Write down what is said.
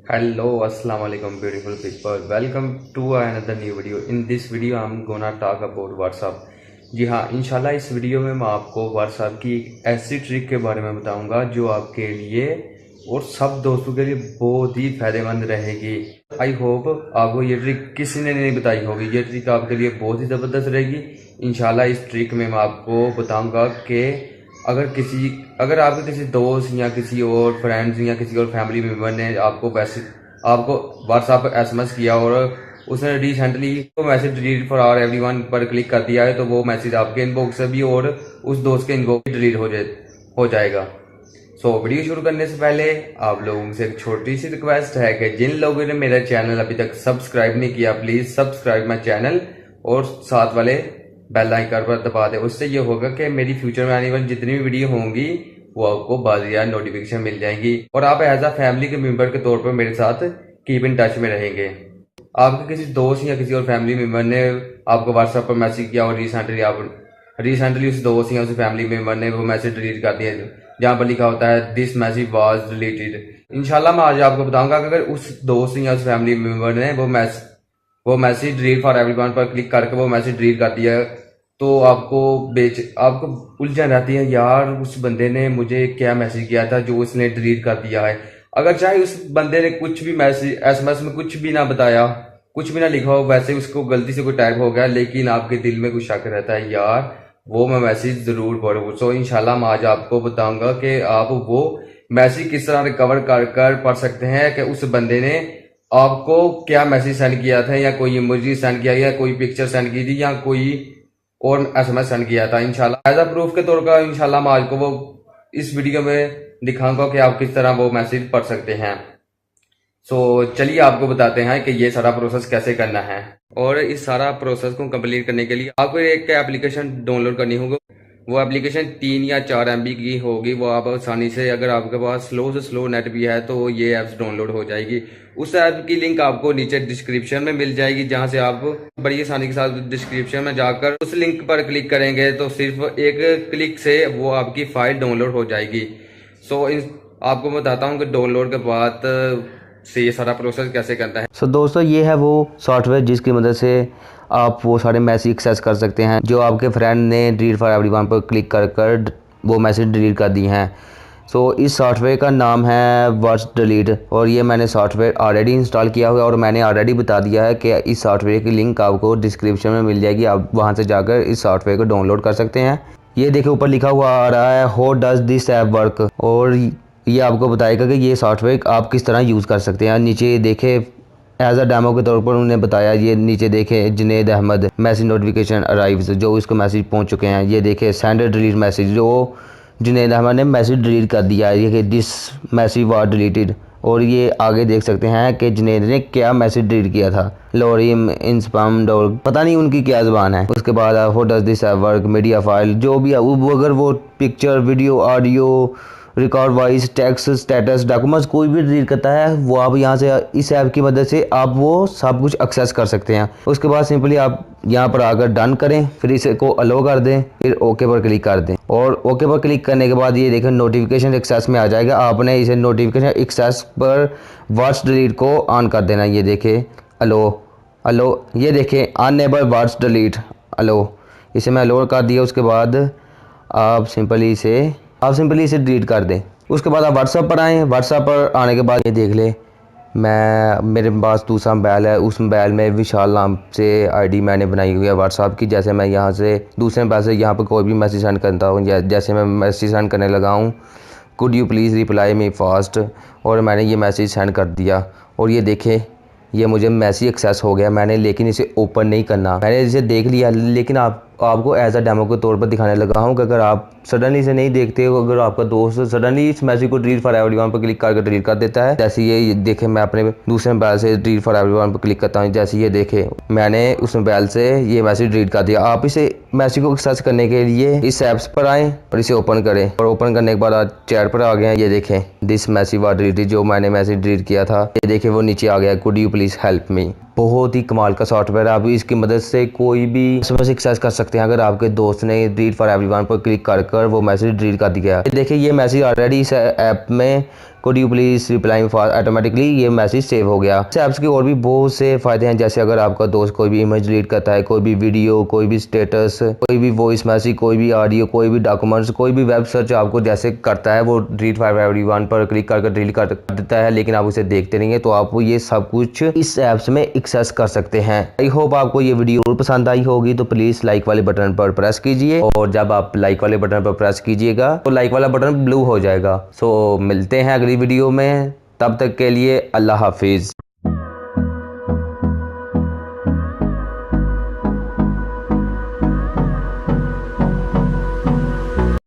Hello, assalamu alaikum, beautiful people. Welcome to another new video. In this video, I'm gonna talk about WhatsApp. जी हाँ, इंशाल्लाह इस video में मैं आपको WhatsApp की एक ऐसी ट्रिक के बारे में बताऊंगा जो आपके लिए और सब दोस्तों के लिए बहुत ही फायदेमंद रहेगी। आई होप आपको ये ट्रिक किसी ने नहीं बताई होगी। ये ट्रिक आपके लिए बहुत ही ज़बरदस्त रहेगी। इंशाल्लाह इस ट्रिक में मैं आपको बताऊंगा कि अगर आपके किसी दोस्त या किसी और फ्रेंड्स या किसी और फैमिली मेम्बर ने आपको व्हाट्सएप एसएमएस किया और उसने रिसेंटली वो message delete for our everyone पर क्लिक कर दिया है, तो वो मैसेज आपके इनबॉक्स से भी और उस दोस्त के इनबॉक्स से डिलीट हो जाएगा। वीडियो शुरू करने से पहले आप लोगों से एक छोटी सी रिक्वेस्ट है कि जिन लोगों ने मेरा चैनल अभी तक सब्सक्राइब नहीं किया, प्लीज सब्सक्राइब माई चैनल और साथ वाले बेल आइकन पर दबा दे। उससे ये होगा कि मेरी फ्यूचर में आने वाली जितनी भी वीडियो होंगी वो आपको बाज़िया नोटिफिकेशन मिल जाएंगी और आप एज अ फैमिली के मेंबर के तौर पर मेरे साथ कीप इन टच में रहेंगे। आपके किसी दोस्त या किसी और फैमिली मेंबर ने आपको व्हाट्सएप पर मैसेज किया और रिसेंटली उस दोस्त या उस फैमिली मेंबर ने वो मैसेज डिलीट कर दिया जहाँ पर लिखा होता है दिस मैसेज वाज डिलीटेड। इंशाल्लाह मैं आज आपको बताऊंगा कि अगर उस दोस्त या उस फैमिली मेंबर ने वो मैसेज डिलीट फॉर एवरीवन पर क्लिक करके वो मैसेज डिलीट कर दिया तो आपको उलझन रहती है, यार उस बंदे ने मुझे क्या मैसेज किया था जो उसने डिलीट कर दिया है। अगर चाहे उस बंदे ने कुछ भी मैसेज एसएमएस में कुछ भी ना बताया, कुछ भी ना लिखा हो, वैसे उसको गलती से कोई टाइप हो गया, लेकिन आपके दिल में कुछ शक रहता है, यार वो मैं मैसेज जरूर पढ़ूँ। इंशाल्लाह मैं आज आपको बताऊंगा कि आप वो मैसेज किस तरह रिकवर कर पढ़ सकते हैं कि उस बंदे ने आपको क्या मैसेज सेंड किया था, या कोई इमोजी सेंड किया, या कोई पिक्चर सेंड की थी, या कोई और एसएमएस सेंड किया था। इंशाल्लाह एज अ प्रूफ के तौर पर इंशाल्लाह मैं आज को वो इस वीडियो में दिखाऊंगा कि आप किस तरह वो मैसेज पढ़ सकते हैं। चलिए आपको बताते हैं कि ये सारा प्रोसेस कैसे करना है। और इस सारा प्रोसेस को कंप्लीट करने के लिए आपको एक एप्लीकेशन डाउनलोड करनी होगी। वो एप्लीकेशन 3 या 4 MB की होगी। वो आप आसानी से, अगर आपके पास स्लो से स्लो नेट भी है तो ये ऐप्स डाउनलोड हो जाएगी। उस ऐप की लिंक आपको नीचे डिस्क्रिप्शन में मिल जाएगी, जहां से आप बड़ी आसानी के साथ डिस्क्रिप्शन में जाकर उस लिंक पर क्लिक करेंगे तो सिर्फ एक क्लिक से वो आपकी फाइल डाउनलोड हो जाएगी। आपको बताता हूँ कि डाउनलोड के बाद से ये सारा प्रोसेस कैसे करता है। दोस्तों, ये है वो सॉफ्टवेयर जिसकी मदद से आप वो सारे मैसेज एक्सेस कर सकते हैं जो आपके फ्रेंड ने डिलीट फॉर एवरीवन पर क्लिक कर वो मैसेज डिलीट कर दी हैं। इस सॉफ्टवेयर का नाम है व्हाट्स डिलीट और ये मैंने सॉफ्टवेयर ऑलरेडी इंस्टॉल किया हुआ है और मैंने ऑलरेडी बता दिया है कि इस सॉफ्टवेयर की लिंक आपको डिस्क्रिप्शन में मिल जाएगी। आप वहाँ से जाकर इस सॉफ्टवेयर को डाउनलोड कर सकते हैं। ये देखिए ऊपर लिखा हुआ आ रहा है how does this app work, और ये आपको बताएगा कि ये सॉफ्टवेयर आप किस तरह यूज़ कर सकते हैं। नीचे देखे एज अ डेमो के तौर पर उन्होंने बताया, ये नीचे देखे Junaid Ahmed message notification arrives, जो इसको मैसेज पहुंच चुके हैं। ये देखे सेंड डिलीट मैसेज, जो जुनैद अहमद ने मैसेज डिलीट कर दिया है, ये कि दिस मैसेज वाज डिलीटेड। और ये आगे देख सकते हैं कि जुनैद ने क्या मैसेज डिलीट किया था, लोरिम इंस्पाम डॉग, पता नहीं उनकी क्या ज़बान है। उसके बाद how does this app work, media file, जो भी अगर वो picture, video, audio, record voice, text, status, documents कोई भी डिलीट करता है वो आप यहाँ से इस ऐप की मदद से आप वो सब कुछ एक्सेस कर सकते हैं। उसके बाद सिंपली आप यहाँ पर आकर डन करें, फिर इसे को अलो कर दें, फिर ओके पर क्लिक कर दें। और ओके पर क्लिक करने के बाद ये देखें नोटिफिकेशन एक्सेस में आ जाएगा। आपने इसे नोटिफिकेशन एक्सेस पर व्हाट्स डिलीट को ऑन कर देना। ये देखें अलो, ये देखें अनएबल व्हाट्स डिलीट अलो, इसे मैं अलो कर दिया। उसके बाद आप सिंपली इसे डिलीट कर दें। उसके बाद आप व्हाट्सएप पर आएँ। व्हाट्सएप पर आने के बाद ये देख लें, मेरे पास दूसरा मोबाइल है, उस मोबाइल में विशाल नाम से आईडी मैंने बनाई हुई है व्हाट्सएप की। जैसे मैं यहाँ से दूसरे मोबाइल से यहाँ पर कोई भी मैसेज सेंड करता हूँ, जैसे मैं मैसेज सेंड करने लगा हूँ, could you please reply me fast, और मैंने ये मैसेज सेंड कर दिया। और ये देखें ये मुझे मैसेज एक्सेस हो गया मैंने, लेकिन इसे ओपन नहीं करना, मैंने इसे देख लिया, लेकिन आपको एज अ डेमो के तौर पर दिखाने लगा हूँ कि अगर आप सडनली इसे नहीं देखते हो, अगर आपका दोस्त सडनली इस मैसेज को डिलीट फॉर एवरीवन पर क्लिक करके डिलीट कर देता है, जैसे ये देखें मैं अपने दूसरे मोबाइल से डिलीट फॉर एवरीवन पर क्लिक करता हूँ, जैसे ये देखें मैंने उस मोबाइल से ये मैसेज डिलीट कर दिया। आप इसे मैसेज को एक्सेस करने के लिए इस ऐप्स पर आएँ और इसे ओपन करें, और ओपन करने के बाद आप चैट पर आ गए हैं। ये देखें दिस मैसेज वाज डिलीटेड, जो मैंने मैसेज डिलीट किया था, ये देखें वो नीचे आ गया, could you please help me. बहुत ही कमाल का सॉफ्टवेयर है। आप इसकी मदद से कोई भी एसएमएस एक्सेस कर सकते हैं। अगर आपके दोस्त ने डिलीट फॉर एवरीवन पर क्लिक कर वो मैसेज डिलीट कर दिया है। देखिए ये मैसेज ऑलरेडी इस ऐप में could you please reply fast, automatically ये मैसेज सेव हो गया। इस ऐप्स के और भी बहुत से फायदे हैं, जैसे अगर आपका दोस्त कोई भी इमेज डिलीट करता है, कोई भी वीडियो, कोई भी स्टेटस, कोई भी वॉइस मैसेज, कोई भी ऑडियो, कोई भी डॉक्यूमेंट्स, कोई भी वेब सर्च आपको जैसे करता है, वो डिलीट फॉर एवरीवन पर क्लिक करके डिलीट कर देता है, लेकिन आप उसे देखते नहीं है, तो आप ये सब कुछ इस ऐप्स में एक्सेस कर सकते हैं। आई होप आपको ये वीडियो जरूर पसंद आई होगी, तो प्लीज लाइक वाले बटन पर प्रेस कीजिए, और जब आप लाइक वाले बटन पर प्रेस कीजिएगा तो लाइक वाला बटन ब्लू हो जाएगा। सो मिलते हैं अगली वीडियो में, तब तक के लिए अल्लाह हाफिज।